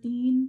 3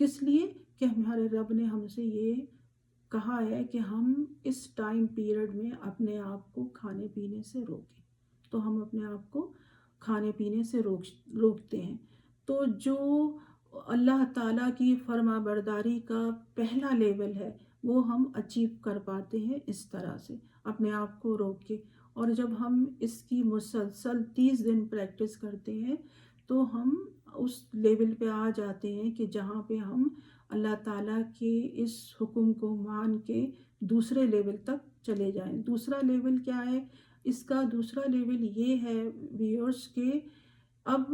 کس لیے کہ ہمارے رب نے ہم سے یہ کہا ہے کہ ہم اس ٹائم پیریڈ میں اپنے آپ کو کھانے پینے سے روکیں، تو ہم اپنے آپ کو کھانے پینے سے روکتے ہیں۔ تو جو اللہ تعالیٰ کی فرما برداری کا پہلا لیول ہے وہ ہم اچیو کر پاتے ہیں اس طرح سے، اپنے آپ کو روک کے۔ اور جب ہم اس کی مسلسل 30 دن پریکٹس کرتے ہیں تو ہم اس لیول پہ آ جاتے ہیں کہ جہاں پہ ہم اللہ تعالیٰ کے اس حکم کو مان کے دوسرے لیول تک چلے جائیں۔ دوسرا لیول کیا ہے؟ اس کا دوسرا لیول یہ ہے ویورز کہ اب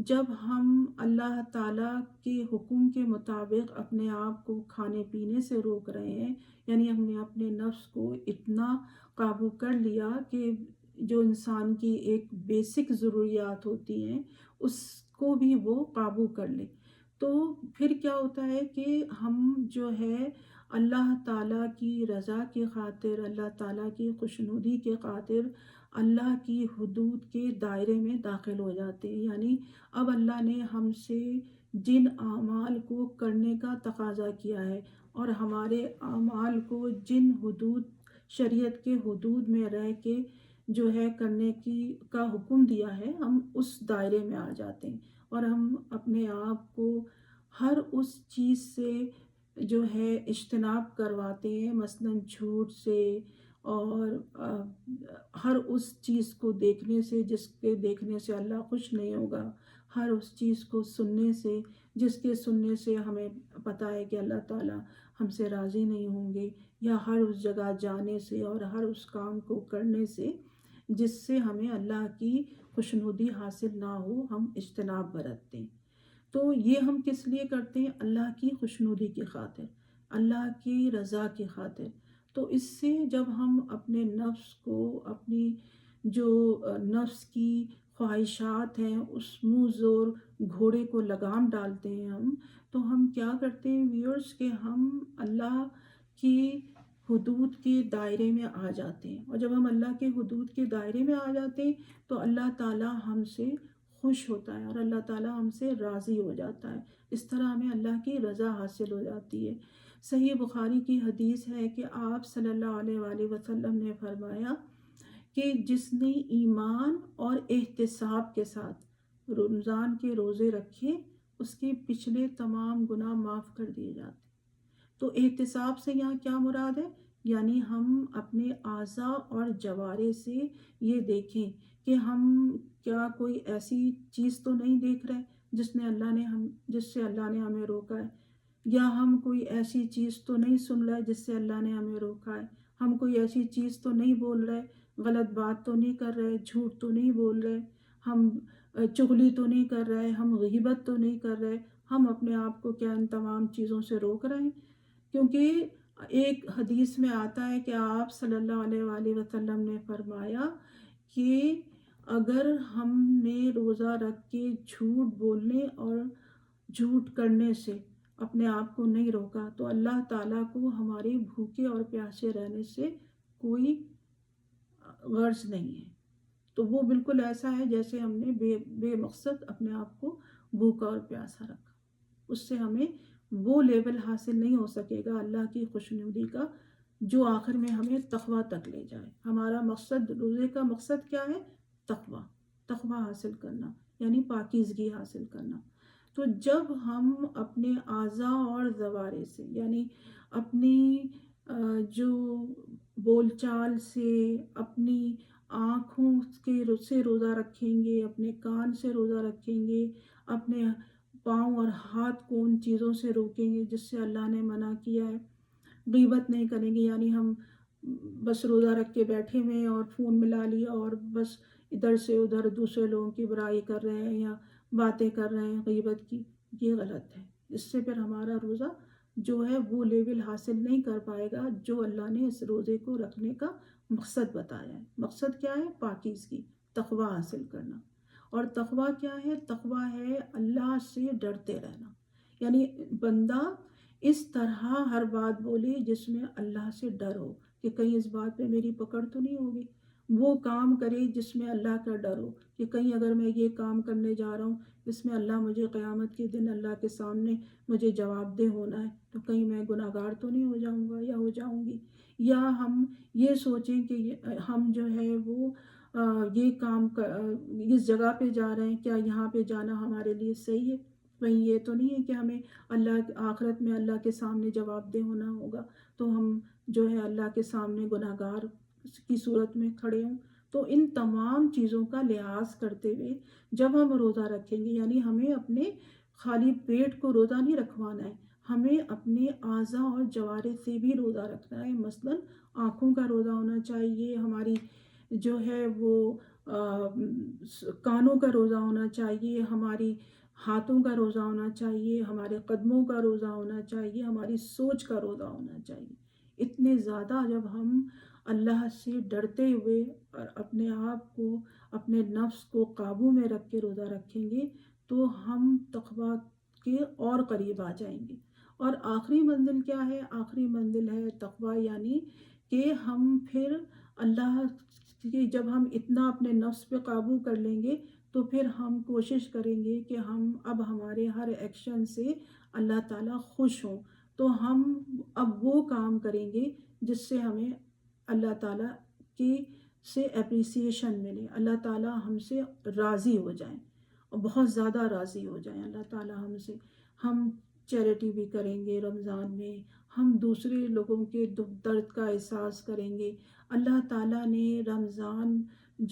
جب ہم اللہ تعالیٰ کے حکم کے مطابق اپنے آپ کو کھانے پینے سے روک رہے ہیں، یعنی ہم نے اپنے نفس کو اتنا قابو کر لیا کہ جو انسان کی ایک بیسک ضروریات ہوتی ہیں اس کو بھی وہ قابو کر لے، تو پھر کیا ہوتا ہے کہ ہم جو ہے اللہ تعالیٰ کی رضا کی خاطر، اللہ تعالیٰ کی خوشنودی کے خاطر اللہ کی حدود کے دائرے میں داخل ہو جاتے ہیں۔ یعنی اب اللہ نے ہم سے جن اعمال کو کرنے کا تقاضا کیا ہے اور ہمارے اعمال کو جن حدود، شریعت کے حدود میں رہ کے جو ہے کرنے کا حکم دیا ہے، ہم اس دائرے میں آ جاتے ہیں اور ہم اپنے آپ کو ہر اس چیز سے جو ہے اجتناب کرواتے ہیں، مثلاً جھوٹ سے اور ہر اس چیز کو دیکھنے سے جس کے دیکھنے سے اللہ خوش نہیں ہوگا، ہر اس چیز کو سننے سے جس کے سننے سے ہمیں پتہ ہے کہ اللہ تعالیٰ ہم سے راضی نہیں ہوں گے، یا ہر اس جگہ جانے سے اور ہر اس کام کو کرنے سے جس سے ہمیں اللہ کی خوشنودی حاصل نہ ہو، ہم اجتناب برتتے ہیں۔ تو یہ ہم کس لیے کرتے ہیں؟ اللہ کی خوشنودی کی خاطر، اللہ کی رضا کی خاطر۔ تو اس سے جب ہم اپنے نفس کو، اپنی جو نفس کی خواہشات ہیں اس منہ زور گھوڑے کو لگام ڈالتے ہیں تو ہم کیا کرتے ہیں ویورز کہ ہم اللہ کی حدود کے دائرے میں آ جاتے ہیں، اور جب ہم اللہ کے حدود کے دائرے میں آ جاتے ہیں تو اللہ تعالیٰ ہم سے خوش ہوتا ہے اور اللہ تعالیٰ ہم سے راضی ہو جاتا ہے۔ اس طرح ہمیں اللہ کی رضا حاصل ہو جاتی ہے۔ صحیح بخاری کی حدیث ہے کہ آپ صلی اللہ علیہ وآلہ وسلم نے فرمایا کہ جس نے ایمان اور احتساب کے ساتھ رمضان کے روزے رکھے اس کے پچھلے تمام گناہ معاف کر دیے جاتے۔ تو احتساب سے یہاں کیا مراد ہے؟ یعنی ہم اپنے اعضاء اور جوارے سے یہ دیکھیں کہ ہم کیا کوئی ایسی چیز تو نہیں دیکھ رہے جس سے اللہ نے ہمیں روکا ہے، یا ہم کوئی ایسی چیز تو نہیں سن رہے جس سے اللہ نے ہمیں روکا ہے، ہم کوئی ایسی چیز تو نہیں بول رہے، غلط بات تو نہیں کر رہے، جھوٹ تو نہیں بول رہے، ہم چغلی تو نہیں کر رہے، ہم غیبت تو نہیں کر رہے۔ ہم اپنے آپ کو کیا ان تمام چیزوں سے روک رہے ہیں؟ کیونکہ ایک حدیث میں آتا ہے کہ آپ صلی اللہ علیہ وآلہ وسلم نے فرمایا کہ اگر ہم نے روزہ رکھ کے جھوٹ بولنے اور جھوٹ کرنے سے اپنے آپ کو نہیں روکا تو اللہ تعالیٰ کو ہمارے بھوکے اور پیاسے رہنے سے کوئی غرض نہیں ہے۔ تو وہ بالکل ایسا ہے جیسے ہم نے بے مقصد اپنے آپ کو بھوکا اور پیاسا رکھا، اس سے ہمیں وہ لیول حاصل نہیں ہو سکے گا اللہ کی خوشنودی کا جو آخر میں ہمیں تقویٰ تک لے جائے۔ ہمارا مقصد، روزے کا مقصد کیا ہے؟ تقویٰ حاصل کرنا، یعنی پاکیزگی حاصل کرنا۔ تو جب ہم اپنے اعضاء اور جوارے سے، یعنی اپنی جو بول چال سے، اپنی آنکھوں سے روزہ رکھیں گے، اپنے کان سے روزہ رکھیں گے، اپنے پاؤں اور ہاتھ کو ان چیزوں سے روکیں گے جس سے اللہ نے منع کیا ہے۔ غیبت نہیں کریں گے، یعنی ہم بس روزہ رکھ کے بیٹھے ہوئے اور فون ملا لیا اور بس ادھر سے ادھر دوسرے لوگوں کی برائی کر رہے ہیں یا باتیں کر رہے ہیں غیبت کی، یہ غلط ہے۔ اس سے پھر ہمارا روزہ جو ہے وہ لیول حاصل نہیں کر پائے گا جو اللہ نے اس روزے کو رکھنے کا مقصد بتایا ہے۔ مقصد کیا ہے؟ پاکیزگی، تقویٰ حاصل کرنا۔ اور تقویٰ کیا ہے؟ تقویٰ ہے اللہ سے ڈرتے رہنا، یعنی بندہ اس طرح ہر بات بولے جس میں اللہ سے ڈر ہو کہ کہیں اس بات پہ میری پکڑ تو نہیں ہوگی، وہ کام کرے جس میں اللہ کا ڈر ہو کہ کہیں اگر میں یہ کام کرنے جا رہا ہوں اس میں اللہ مجھے قیامت کے دن اللہ کے سامنے مجھے جواب دہ ہونا ہے، تو کہیں میں گناہ گار تو نہیں ہو جاؤں گا یا ہو جاؤں گی۔ یا ہم یہ سوچیں کہ ہم جو ہے وہ یہ کام اس جگہ پہ جا رہے ہیں، کیا یہاں پہ جانا ہمارے لیے صحیح ہے؟ کہیں یہ تو نہیں ہے کہ ہمیں اللہ آخرت میں اللہ کے سامنے جواب دہ ہونا ہوگا، تو ہم جو ہے اللہ کے سامنے گناہ گار کی صورت میں کھڑے ہوں۔ تو ان تمام چیزوں کا لحاظ کرتے ہوئے جب ہم روزہ رکھیں گے، یعنی ہمیں اپنے خالی پیٹ کو روزہ نہیں رکھوانا ہے، ہمیں اپنے اعضاء اور جوارح سے بھی روزہ رکھنا ہے۔ مثلاً آنکھوں کا روزہ ہونا چاہیے، ہماری جو ہے وہ کانوں کا روزہ ہونا چاہیے، ہماری ہاتھوں کا روزہ ہونا چاہیے، ہمارے قدموں کا روزہ ہونا چاہیے، ہماری سوچ کا روزہ ہونا چاہیے۔ اتنے زیادہ جب ہم اللہ سے ڈرتے ہوئے اور اپنے آپ کو، اپنے نفس کو قابو میں رکھ کے روزہ رکھیں گے تو ہم تقویٰ کے اور قریب آ جائیں گے۔ اور آخری منزل کیا ہے؟ آخری منزل ہے تقویٰ، یعنی کہ ہم پھر اللہ کی، جب ہم اتنا اپنے نفس پہ قابو کر لیں گے تو پھر ہم کوشش کریں گے کہ ہم اب ہمارے ہر ایکشن سے اللہ تعالیٰ خوش ہوں، تو ہم اب وہ کام کریں گے جس سے ہمیں اللہ تعالیٰ کی سے اپریسیشن ملے، اللہ تعالیٰ ہم سے راضی ہو جائیں اور بہت زیادہ راضی ہو جائیں اللہ تعالیٰ ہم سے۔ ہم چیریٹی بھی کریں گے رمضان میں، ہم دوسرے لوگوں کے دکھ درد کا احساس کریں گے۔ اللہ تعالیٰ نے رمضان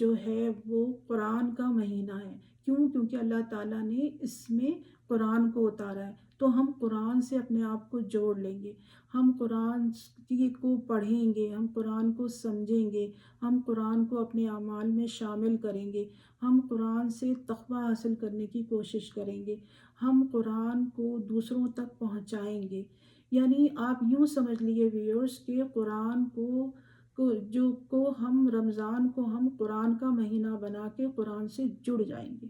جو ہے وہ قرآن کا مہینہ ہے، کیونکہ اللہ تعالیٰ نے اس میں قرآن کو اتارا ہے، تو ہم قرآن سے اپنے آپ کو جوڑ لیں گے، ہم قرآن کو پڑھیں گے، ہم قرآن کو سمجھیں گے، ہم قرآن کو اپنے اعمال میں شامل کریں گے، ہم قرآن سے تقویٰ حاصل کرنے کی کوشش کریں گے، ہم قرآن کو دوسروں تک پہنچائیں گے۔ یعنی آپ یوں سمجھ لیے ویورز کہ قرآن کو ہم رمضان کو ہم قرآن کا مہینہ بنا کے قرآن سے جڑ جائیں گے،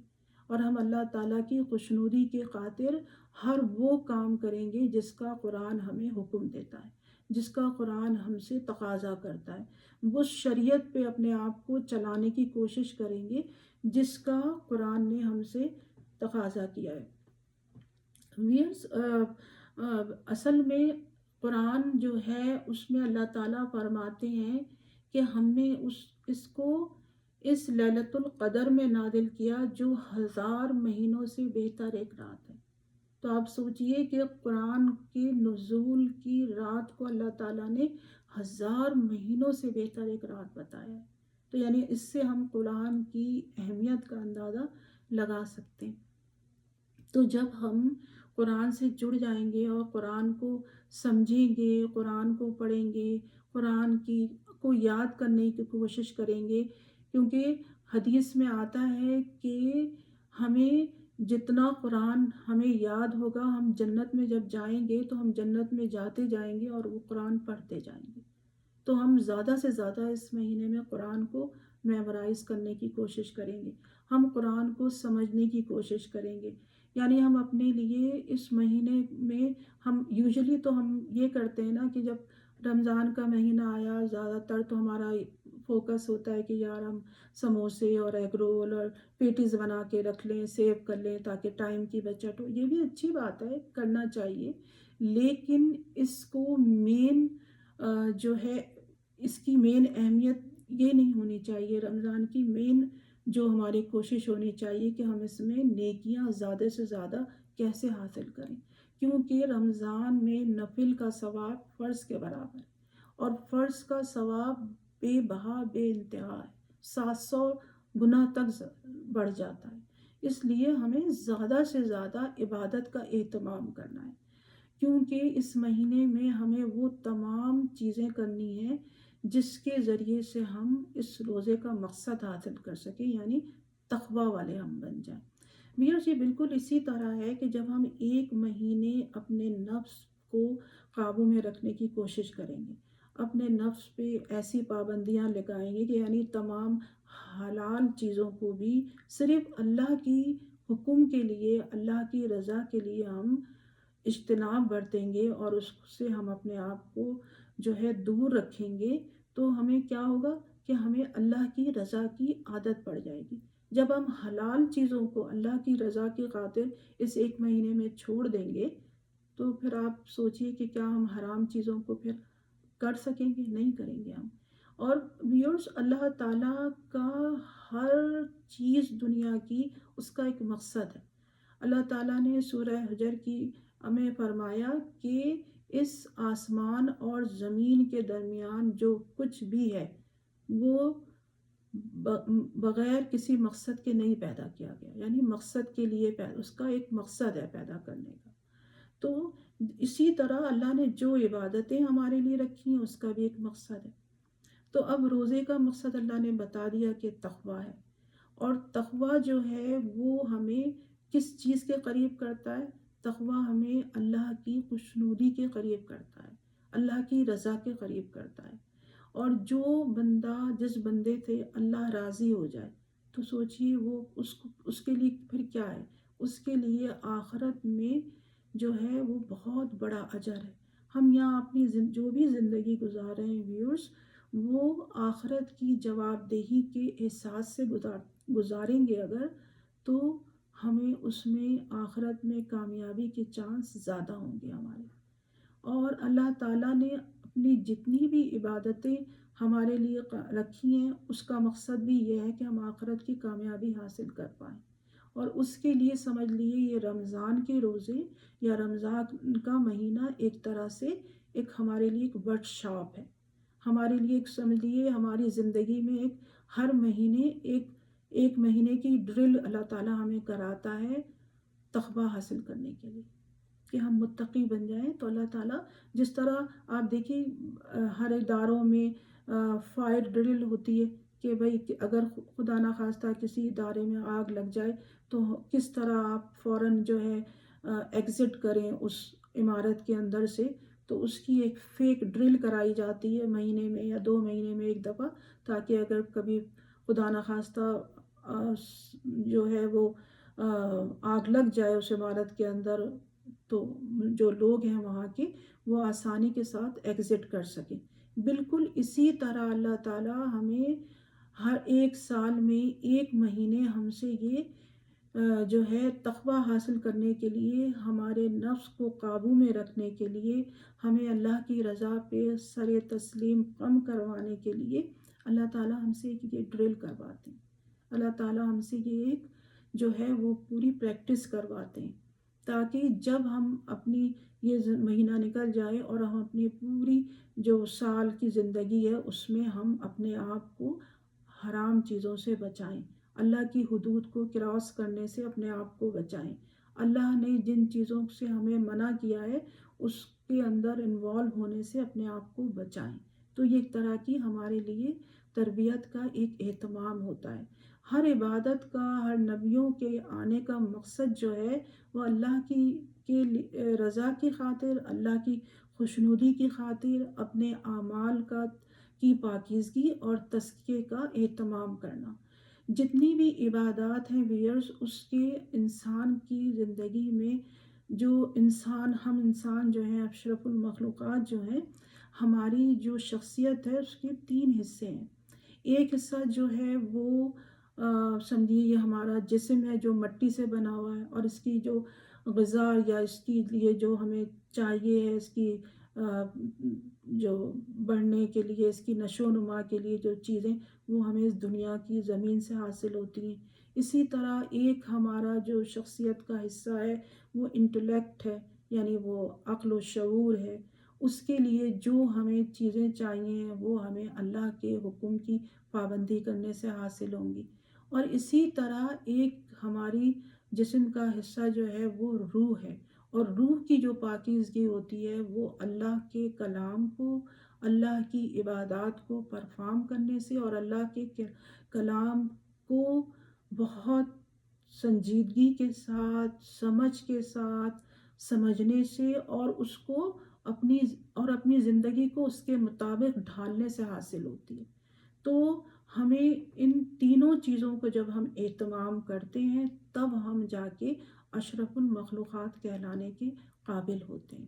اور ہم اللہ تعالیٰ کی خوشنودی کے خاطر ہر وہ کام کریں گے جس کا قرآن ہمیں حکم دیتا ہے، جس کا قرآن ہم سے تقاضا کرتا ہے، وہ شریعت پہ اپنے آپ کو چلانے کی کوشش کریں گے جس کا قرآن نے ہم سے تقاضا کیا ہے۔ ویئرس اصل میں قرآن جو ہے اس میں اللہ تعالیٰ فرماتے ہیں کہ ہم نے اس کو اس لیلۃ القدر میں نازل کیا جو 1000 مہینوں سے بہتر ایک رات ہے۔ تو آپ سوچئے کہ قرآن کے نزول کی رات کو اللہ تعالیٰ نے 1000 مہینوں سے بہتر ایک رات بتایا ہے، تو یعنی اس سے ہم قرآن کی اہمیت کا اندازہ لگا سکتے ہیں۔ تو جب ہم قرآن سے جڑ جائیں گے اور قرآن کو سمجھیں گے، قرآن کو پڑھیں گے، قرآن کو یاد کرنے کی کوشش کریں گے، کیونکہ حدیث میں آتا ہے کہ ہمیں جتنا قرآن ہمیں یاد ہوگا، ہم جنت میں جب جائیں گے تو ہم جنت میں جاتے جائیں گے اور وہ قرآن پڑھتے جائیں گے۔ تو ہم زیادہ سے زیادہ اس مہینے میں قرآن کو میمورائز کرنے کی کوشش کریں گے، ہم قرآن کو سمجھنے کی کوشش کریں گے۔ یعنی ہم اپنے لیے اس مہینے میں ہم یوزلی تو ہم یہ کرتے ہیں نا کہ جب رمضان کا مہینہ آیا زیادہ تر تو ہمارا فوکس ہوتا ہے کہ یار ہم سموسے اور ایگ رول اور پیٹیز بنا کے رکھ لیں، سیو کر لیں تاکہ ٹائم کی بچت ہو۔ یہ بھی اچھی بات ہے، کرنا چاہیے، لیکن اس کو مین جو ہے اس کی مین اہمیت یہ نہیں ہونی چاہیے۔ رمضان کی مین جو ہماری کوشش ہونی چاہیے کہ ہم اس میں نیکیاں زیادہ سے زیادہ کیسے حاصل کریں، کیونکہ رمضان میں نفل کا ثواب فرض کے برابر ہے، اور فرض کا ثواب بے بہا بے انتہا ہے، 700 گنا تک بڑھ جاتا ہے۔ اس لیے ہمیں زیادہ سے زیادہ عبادت کا اہتمام کرنا ہے، کیونکہ اس مہینے میں ہمیں وہ تمام چیزیں کرنی ہیں جس کے ذریعے سے ہم اس روزے کا مقصد حاصل کر سکیں، یعنی تقویٰ والے ہم بن جائیں۔ یہ بالکل اسی طرح ہے کہ جب ہم ایک مہینے اپنے نفس کو قابو میں رکھنے کی کوشش کریں گے، اپنے نفس پہ ایسی پابندیاں لگائیں گے کہ یعنی تمام حلال چیزوں کو بھی صرف اللہ کی حکم کے لیے، اللہ کی رضا کے لیے ہم اجتناب برتیں گے اور اس سے ہم اپنے آپ کو جو ہے دور رکھیں گے، تو ہمیں کیا ہوگا کہ ہمیں اللہ کی رضا کی عادت پڑ جائے گی۔ جب ہم حلال چیزوں کو اللہ کی رضا کی خاطر اس ایک مہینے میں چھوڑ دیں گے تو پھر آپ سوچئے کہ کیا ہم حرام چیزوں کو پھر کر سکیں گے؟ نہیں کریں گے ہم۔ اور ویورز، اللہ تعالیٰ کا ہر چیز دنیا کی اس کا ایک مقصد ہے۔ اللہ تعالیٰ نے سورہ حجر کی ہمیں فرمایا کہ اس آسمان اور زمین کے درمیان جو کچھ بھی ہے وہ بغیر کسی مقصد کے نہیں پیدا کیا گیا، یعنی مقصد کے لیے اس کا ایک مقصد ہے پیدا کرنے کا۔ تو اسی طرح اللہ نے جو عبادتیں ہمارے لیے رکھی ہیں اس کا بھی ایک مقصد ہے۔ تو اب روزے کا مقصد اللہ نے بتا دیا کہ تقویٰ ہے، اور تقویٰ جو ہے وہ ہمیں کس چیز کے قریب کرتا ہے؟ تقویٰ ہمیں اللہ کی خوشنودی کے قریب کرتا ہے، اللہ کی رضا کے قریب کرتا ہے۔ اور جو بندہ جس بندے سے اللہ راضی ہو جائے تو سوچئے وہ اس کے لیے پھر کیا ہے؟ اس کے لیے آخرت میں جو ہے وہ بہت بڑا اجر ہے۔ ہم یہاں اپنی جو بھی زندگی گزار رہے ہیں ویورز، وہ آخرت کی جواب دہی کے احساس سے گزاریں گے اگر، تو ہمیں اس میں آخرت میں کامیابی کے چانس زیادہ ہوں گے ہمارے۔ اور اللہ تعالیٰ نے اپنی جتنی بھی عبادتیں ہمارے لیے رکھی ہیں اس کا مقصد بھی یہ ہے کہ ہم آخرت کی کامیابی حاصل کر پائیں۔ اور اس کے لیے سمجھ لیے یہ رمضان کے روزے یا رمضان کا مہینہ ایک طرح سے ایک ہمارے لیے ایک ورک شاپ ہے، ہمارے لیے ایک سمجھ لیے ہماری زندگی میں ایک ہر مہینے ایک مہینے کی ڈرل اللہ تعالیٰ ہمیں کراتا ہے تقویٰ حاصل کرنے کے لیے کہ ہم متقی بن جائیں۔ تو اللہ تعالیٰ جس طرح آپ دیکھیں ہر اداروں میں فائر ڈرل ہوتی ہے کہ بھئی اگر خدا نخواستہ کسی ادارے میں آگ لگ جائے تو کس طرح آپ فوراً جو ہے ایگزٹ کریں اس عمارت کے اندر سے، تو اس کی ایک فیک ڈرل کرائی جاتی ہے مہینے میں یا 2 مہینے میں ایک دفعہ، تاکہ اگر کبھی خدا نخواستہ جو ہے وہ آگ لگ جائے اس عمارت کے اندر تو جو لوگ ہیں وہاں کے وہ آسانی کے ساتھ ایگزٹ کر سکیں۔ بالکل اسی طرح اللہ تعالیٰ ہمیں ہر ایک سال میں ایک مہینے ہم سے یہ جو ہے تقویٰ حاصل کرنے کے لیے، ہمارے نفس کو قابو میں رکھنے کے لیے، ہمیں اللہ کی رضا پہ سر تسلیم کم کروانے کے لیے اللہ تعالیٰ ہم سے یہ ڈرل کرواتے ہیں۔ اللہ تعالیٰ ہم سے یہ ایک جو ہے وہ پوری پریکٹس کرواتے ہیں، تاکہ جب ہم اپنی یہ مہینہ نکل جائے اور ہم اپنی پوری جو سال کی زندگی ہے اس میں ہم اپنے آپ کو حرام چیزوں سے بچائیں، اللہ کی حدود کو کراس کرنے سے اپنے آپ کو بچائیں، اللہ نے جن چیزوں سے ہمیں منع کیا ہے اس کے اندر انوالو ہونے سے اپنے آپ کو بچائیں۔ تو یہ ایک طرح کی ہمارے لیے تربیت کا ایک اہتمام ہوتا ہے۔ ہر عبادت کا، ہر نبیوں کے آنے کا مقصد جو ہے وہ اللہ کی رضا کی خاطر، اللہ کی خوشنودی کی خاطر، اپنے اعمال کی پاکیزگی اور تزکیے کا اہتمام کرنا۔ جتنی بھی عبادات ہیں ویئرز، اس کے انسان کی زندگی میں جو ہم انسان جو ہیں اشرف المخلوقات جو ہیں، ہماری جو شخصیت ہے اس کے 3 حصے ہیں۔ ایک حصہ جو ہے وہ سمجھیے یہ ہمارا جسم ہے جو مٹی سے بنا ہوا ہے، اور اس کی جو غذا یا اس کی لیے جو ہمیں چاہیے ہے، اس کی جو بڑھنے کے لیے، اس کی نشو و نما کے لیے جو چیزیں وہ ہمیں اس دنیا کی زمین سے حاصل ہوتی ہیں۔ اسی طرح ایک ہمارا جو شخصیت کا حصہ ہے وہ انٹلیکٹ ہے، یعنی وہ عقل و شعور ہے، اس کے لیے جو ہمیں چیزیں چاہیے وہ ہمیں اللہ کے حکم کی پابندی کرنے سے حاصل ہوں گی۔ اور اسی طرح ایک ہماری جسم کا حصہ جو ہے وہ روح ہے، اور روح کی جو پاکیزگی ہوتی ہے وہ اللہ کے کلام کو، اللہ کی عبادات کو پرفارم کرنے سے، اور اللہ کے کلام کو بہت سنجیدگی کے ساتھ، سمجھ کے ساتھ سمجھنے سے، اور اس کو اپنی زندگی کو اس کے مطابق ڈھالنے سے حاصل ہوتی ہے۔ تو ہمیں ان تینوں چیزوں کو جب ہم اہتمام کرتے ہیں تب ہم جا کے اشرف المخلوقات کہلانے کے قابل ہوتے ہیں۔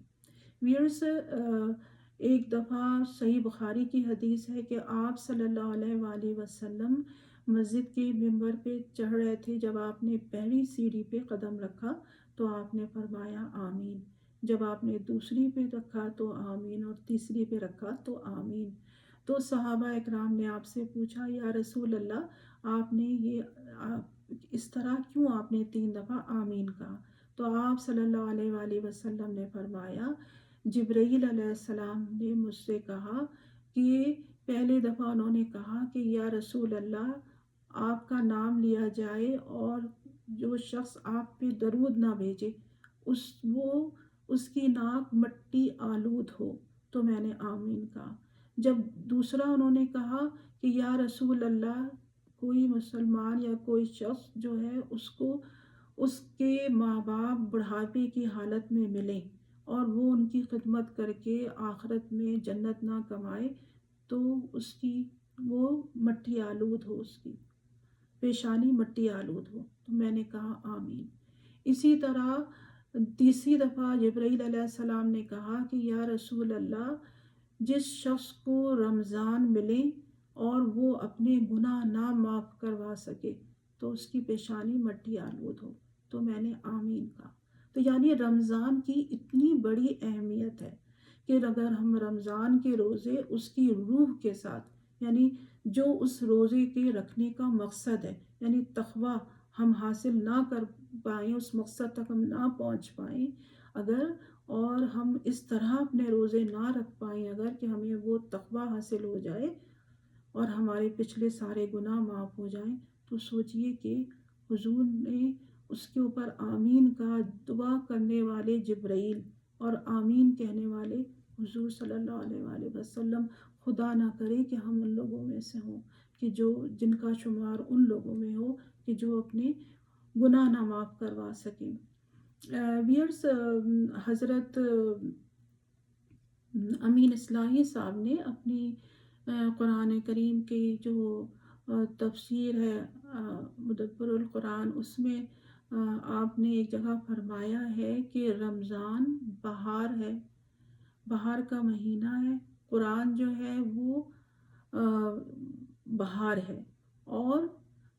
ویئرس، ایک دفعہ صحیح بخاری کی حدیث ہے کہ آپ صلی اللہ علیہ وآلہ وسلم مسجد کے ممبر پہ چڑھ رہے تھے، جب آپ نے پہلی سیڑھی پہ قدم رکھا تو آپ نے فرمایا آمین، جب آپ نے دوسری پہ رکھا تو آمین، اور تیسری پہ رکھا تو آمین۔ تو صحابہ اکرام نے آپ سے پوچھا یا رسول اللہ آپ نے اس طرح کیوں آپ نے 3 دفعہ آمین کہا؟ تو آپ صلی اللہ علیہ وآلہ وسلم نے فرمایا جبرائیل علیہ السلام نے مجھ سے کہا کہ پہلے دفعہ انہوں نے کہا کہ یا رسول اللہ آپ کا نام لیا جائے اور جو شخص آپ پہ درود نہ بھیجے اس کی ناک مٹی آلود ہو، تو میں نے آمین کہا۔ جب دوسرا انہوں نے کہا کہ یا رسول اللہ کوئی مسلمان یا کوئی شخص جو ہے اس کے ماں باپ بڑھاپے کی حالت میں ملیں اور وہ ان کی خدمت کر کے آخرت میں جنت نہ کمائے، تو وہ مٹی آلود ہو، اس کی پیشانی مٹی آلود ہو، تو میں نے کہا آمین۔ اسی طرح تیسری دفعہ جبرائیل علیہ السلام نے کہا کہ یا رسول اللہ جس شخص کو رمضان ملے اور وہ اپنے گناہ نہ معاف کروا سکے تو اس کی پیشانی مٹی آلود ہو، تو میں نے آمین کہا۔ تو یعنی رمضان کی اتنی بڑی اہمیت ہے کہ اگر ہم رمضان کے روزے اس کی روح کے ساتھ، یعنی جو اس روزے کے رکھنے کا مقصد ہے، یعنی تقویٰ ہم حاصل نہ کر پائیں، اس مقصد تک ہم نہ پہنچ پائیں اور ہم اس طرح اپنے روزے نہ رکھ پائیں اگر کہ ہمیں وہ تقویٰ حاصل ہو جائے اور ہمارے پچھلے سارے گناہ معاف ہو جائیں، تو سوچئے کہ حضور نے اس کے اوپر آمین کا دعا کرنے والے جبرائیل اور آمین کہنے والے حضور صلی اللہ علیہ وآلہ وسلم، خدا نہ کرے کہ ہم ان لوگوں میں سے ہوں کہ جن کا شمار ان لوگوں میں ہو کہ جو اپنے گناہ نہ معاف کروا سکیں۔ ویئرس حضرت امین اصلاحی صاحب نے اپنی قرآن کریم کی جو تفسیر ہے مدبر القرآن، اس میں آپ نے ایک جگہ فرمایا ہے کہ رمضان بہار ہے، بہار کا مہینہ ہے، قرآن جو ہے وہ بہار ہے، اور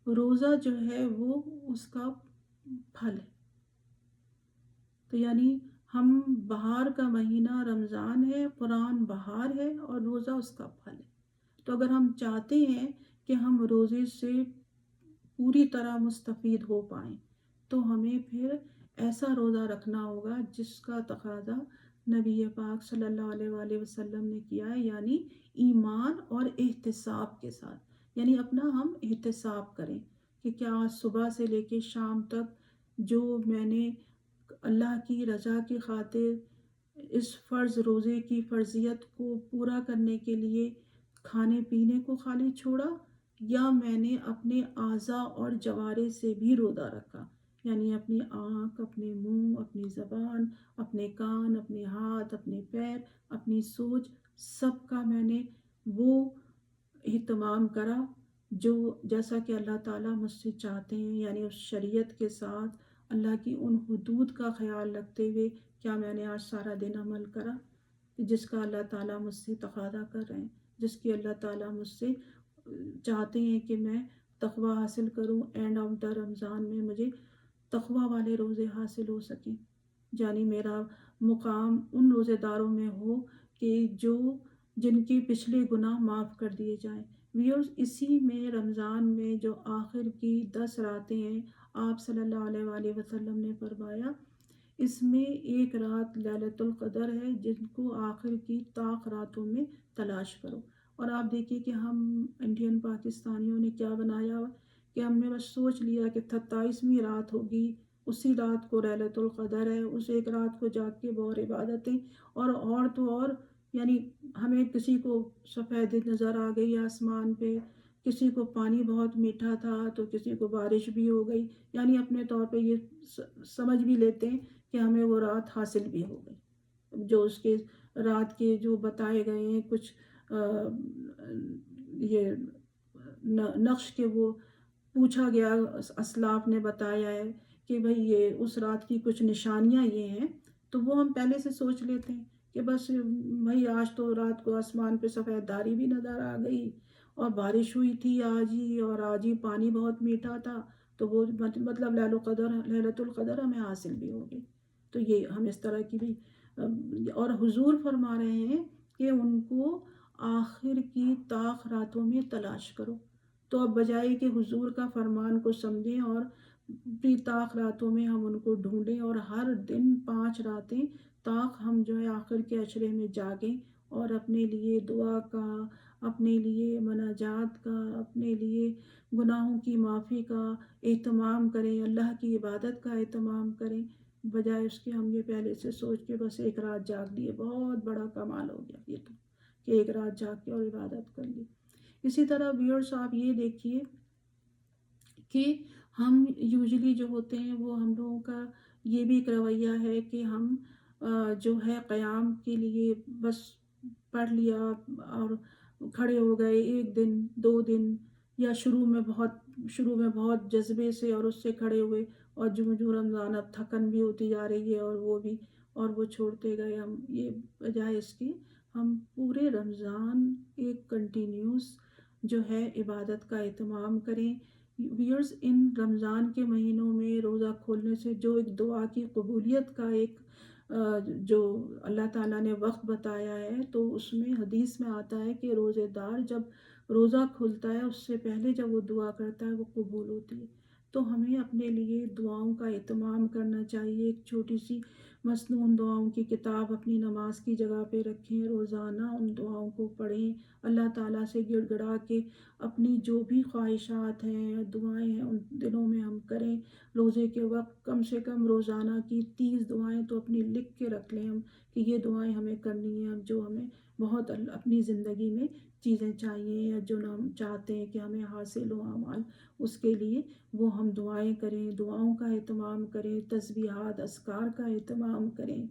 روزہ جو ہے وہ اس کا پھل ہے۔ تو یعنی ہم بہار کا مہینہ رمضان ہے، قرآن بہار ہے اور روزہ اس کا پھل ہے۔ تو اگر ہم چاہتے ہیں کہ ہم روزے سے پوری طرح مستفید ہو پائیں تو ہمیں پھر ایسا روزہ رکھنا ہوگا جس کا تقاضا نبی پاک صلی اللہ علیہ وآلہ وسلم نے کیا ہے، یعنی ایمان اور احتساب کے ساتھ، یعنی اپنا ہم احتساب کریں کہ کیا صبح سے لے کے شام تک جو میں نے اللہ کی رضا کی خاطر اس فرض روزے کی فرضیت کو پورا کرنے کے لیے کھانے پینے کو خالی چھوڑا، یا میں نے اپنے اعضاء اور جوارے سے بھی روزہ رکھا، یعنی اپنی آنکھ، اپنے منہ، اپنی زبان، اپنے کان، اپنے ہاتھ، اپنے پیر، اپنی سوچ، سب کا میں نے وہ اہتمام کرا جو جیسا کہ اللہ تعالیٰ مجھ سے چاہتے ہیں، یعنی اس شریعت کے ساتھ اللہ کی ان حدود کا خیال رکھتے ہوئے کیا میں نے آج سارا دن عمل کرا جس کا اللہ تعالیٰ مجھ سے تقاضا کر رہے ہیں، جس کی اللہ تعالیٰ مجھ سے چاہتے ہیں کہ میں تقویٰ حاصل کروں، اینڈ آف دا رمضان میں مجھے تقویٰ والے روزے حاصل ہو سکیں، یعنی میرا مقام ان روزے داروں میں ہو کہ جن کے پچھلے گناہ معاف کر دیے جائیں۔ ویورز، اسی میں رمضان میں جو آخر کی 10 راتیں ہیں، آپ صلی اللہ علیہ وآلہ وسلم نے فرمایا اس میں ایک رات لیلۃ القدر ہے جن کو آخر کی طاق راتوں میں تلاش کرو۔ اور آپ دیکھیے کہ ہم انڈین پاکستانیوں نے کیا بنایا کہ ہم نے بس سوچ لیا کہ 27ویں رات ہوگی، اسی رات کو لیلۃ القدر ہے، اس ایک رات کو جاگ کے بہت عبادتیں، اور تو اور یعنی ہمیں کسی کو سفید نظر آ گئی آسمان پہ، کسی کو پانی بہت میٹھا تھا تو کسی کو بارش بھی ہو گئی، یعنی اپنے طور پہ یہ سمجھ بھی لیتے ہیں کہ ہمیں وہ رات حاصل بھی ہو گئی، جو اس کے رات کے جو بتائے گئے ہیں کچھ یہ نقش کے وہ پوچھا گیا، اسلاف نے بتایا ہے کہ بھئی یہ اس رات کی کچھ نشانیاں یہ ہیں، تو وہ ہم پہلے سے سوچ لیتے ہیں کہ بس بھئی آج تو رات کو آسمان پہ سفید داری بھی نظر آ گئی اور بارش ہوئی تھی اور آج ہی پانی بہت میٹھا تھا، تو وہ مطلب ليلۃ القدر ہمیں حاصل بھی ہوگی۔ تو یہ ہم اس طرح کی بھی اور حضور فرما رہے ہیں کہ ان کو آخر کی طاق راتوں میں تلاش کرو۔ تو اب بجائے کہ حضور کا فرمان کو سمجھیں اور بھی طاق راتوں میں ہم ان کو ڈھونڈیں، اور ہر دن 5 راتیں طاق ہم جو ہے آخر کے عشرے میں جاگیں اور اپنے لیے دعا کا، اپنے لیے مناجات کا، اپنے لیے گناہوں کی معافی کا اہتمام کریں، اللہ کی عبادت کا اہتمام کریں، بجائے اس کے ہم یہ پہلے سے سوچ کے بس ایک رات جاگ لیے بہت بڑا کمال ہو گیا یہ تو، کہ ایک رات جاگ کے اور عبادت کر لی۔ اسی طرح ویورس آپ یہ دیکھیے کہ ہم یوزلی جو ہوتے ہیں وہ ہم لوگوں کا یہ بھی ایک رویہ ہے کہ ہم جو ہے قیام کے لیے بس پڑھ لیا اور کھڑے ہو گئے 1 دن 2 دن، یا شروع میں بہت جذبے سے اور اس سے کھڑے ہوئے، اور جو رمضان اب تھکن بھی ہوتی جا رہی ہے اور وہ چھوڑتے گئے ہم، یہ بجائے اس کی ہم پورے رمضان ایک کنٹینیوس جو ہے عبادت کا اہتمام کریں۔ ویئرز ان رمضان کے مہینوں میں روزہ کھولنے سے جو ایک دعا کی قبولیت کا ایک جو اللہ تعالیٰ نے وقت بتایا ہے، تو اس میں حدیث میں آتا ہے کہ روزے دار جب روزہ کھلتا ہے اس سے پہلے جب وہ دعا کرتا ہے وہ قبول ہوتی ہے۔ تو ہمیں اپنے لیے دعاؤں کا اہتمام کرنا چاہیے، ایک چھوٹی سی مسنون دعاؤں کی کتاب اپنی نماز کی جگہ پہ رکھیں، روزانہ ان دعاؤں کو پڑھیں، اللہ تعالیٰ سے گڑ گڑا کے اپنی جو بھی خواہشات ہیں دعائیں ہیں ان دنوں میں ہم کریں۔ روزے کے وقت کم سے کم روزانہ کی 30 دعائیں تو اپنی لکھ کے رکھ لیں ہم، کہ یہ دعائیں ہمیں کرنی ہیں، جو ہمیں بہت اپنی زندگی میں چیزیں چاہیے یا جو ہم چاہتے ہیں کہ ہمیں حاصل ہو اعمال، اس کے لیے وہ ہم دعائیں کریں، دعاؤں کا اہتمام کریں، تسبیحات اذکار کا اہتمام کریں،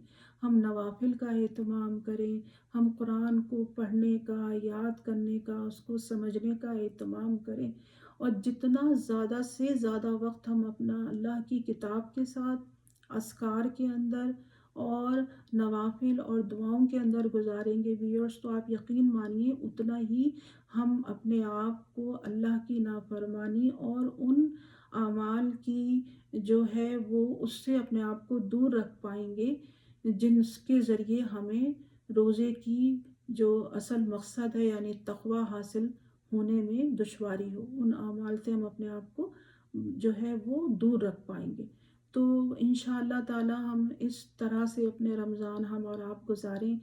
ہم نوافل کا اہتمام کریں، ہم قرآن کو پڑھنے کا، یاد کرنے کا، اس کو سمجھنے کا اہتمام کریں، اور جتنا زیادہ سے زیادہ وقت ہم اپنا اللہ کی کتاب کے ساتھ اذکار کے اندر اور نوافل اور دعاؤں کے اندر گزاریں گے ویورس، تو آپ یقین مانیے اتنا ہی ہم اپنے آپ کو اللہ کی نافرمانی اور ان اعمال کی جو ہے وہ اس سے اپنے آپ کو دور رکھ پائیں گے جن کے ذریعے ہمیں روزے کی جو اصل مقصد ہے یعنی تقوی حاصل ہونے میں دشواری ہو، ان اعمال سے ہم اپنے آپ کو جو ہے وہ دور رکھ پائیں گے۔ تو انشاءاللہ تعالی ہم اس طرح سے اپنے رمضان ہم اور آپ گزاریں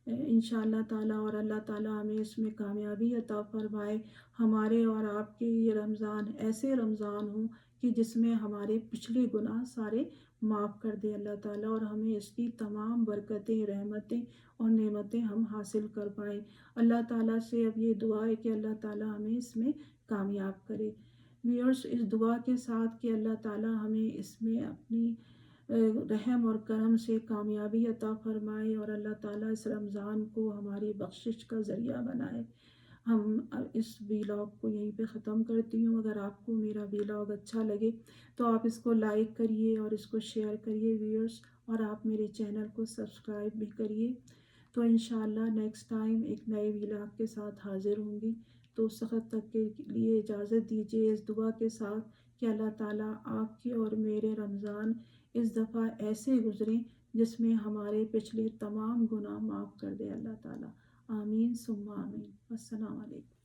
انشاءاللہ تعالی، اور اللہ تعالی ہمیں اس میں کامیابی عطا فرمائے۔ ہمارے اور آپ کے یہ رمضان ایسے رمضان ہوں کہ جس میں ہمارے پچھلے گناہ سارے معاف کر دے اللہ تعالیٰ، اور ہمیں اس کی تمام برکتیں، رحمتیں اور نعمتیں ہم حاصل کر پائیں۔ اللہ تعالیٰ سے اب یہ دعا ہے کہ اللہ تعالیٰ ہمیں اس میں کامیاب کرے۔ ویورس اس دعا کے ساتھ کہ اللہ تعالیٰ ہمیں اس میں اپنی رحم اور کرم سے کامیابی عطا فرمائے، اور اللہ تعالیٰ اس رمضان کو ہماری بخشش کا ذریعہ بنائے۔ ہم اس ویلاگ کو یہیں پہ ختم کرتی ہوں۔ اگر آپ کو میرا ویلاگ اچھا لگے تو آپ اس کو لائک کریے اور اس کو شیئر کریے ویورس، اور آپ میرے چینل کو سبسکرائب بھی کریے۔ تو انشاءاللہ نیکسٹ ٹائم ایک نئے ویلاگ کے ساتھ حاضر ہوں گی۔ تو اس وقت تک کے لیے اجازت دیجیے اس دعا کے ساتھ کہ اللہ تعالیٰ آپ کے اور میرے رمضان اس دفعہ ایسے گزریں جس میں ہمارے پچھلے تمام گناہ معاف کر دے اللہ تعالیٰ۔ آمین ثم آمین۔ السلام علیکم۔